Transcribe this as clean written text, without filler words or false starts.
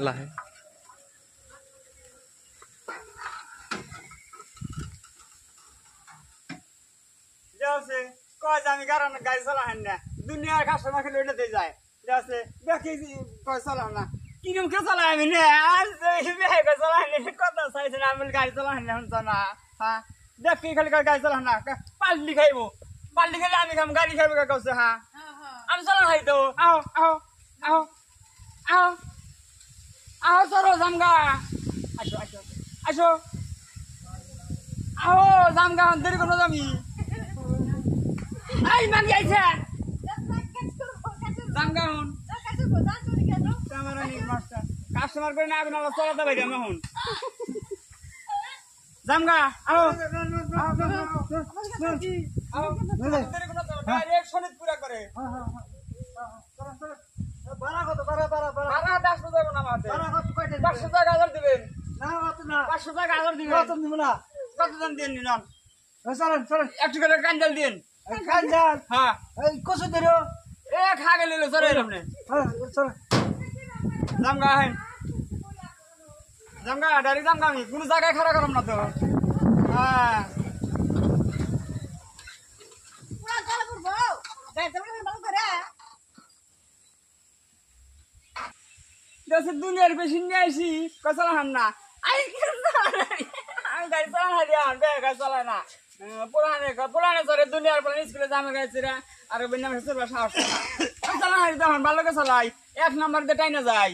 লাহে যাচ্ছে কয় যে আমি কারণ গাড়ি চালাহান না দুনিয়ার কাস্টমার খেলে ওইটাতে যায় যাচ্ছে দেখি কয় চালাম না কিরম কে চালাই আমি না চালাহান কথা চাইছে না আমি গাড়ি চালাহান না শুনছ না হ্যাঁ দেখি খালি গাড়ি চালাহান না পাল্টি খাইবো পাল্টি খাইলে আমি খাম গাড়ি খাইবো কাছে হ্যাঁ আমি চালান খাই তো আও আও আও আও আও চলো জামগা আসো আসো আসো আও জামগা দেরি কোনো যাবি ay magi aja জামগাউন কামারানি মাস্টার কাস্টমার করে না আমি না চলাতে বাইরে আমি হন জামগা আও ডাইরেক্ট সনিত পুরা করে বাড়া কত বাড়া 10 টাকা না মাতে 500 টাকা হাজার দিবেন না অত না 500 টাকা হাজার দিবেন কত দিব না কত দাম দেন নি নন চলেন চলেন একটু করে কাঞ্জাল দিন কাঞ্জাল হ্যাঁ এই কত দেরো এ খা গেল চলে এরমনে হ্যাঁ চল জামগা হেন জামগা ডাইরেক্ট জামগা আমি কোন জায়গায় খাড়া করব না তো হ্যাঁ পুরা চলে করবো গাড়ি চালানো ভালো করে দেশে দুনিয়ার বেশি নিয়ে আইছি কসালা হান না আই আমি গাড়ি চালান হারি আর গাড়ি চালায় না পুরানে চলে দুনিয়ার পরে স্কুলে জামে গাইছে আর বিনা সাহস না চালান হারি তখন ভালো করে চালাই 1 নাম্বার দিয়ে টাইনা যায়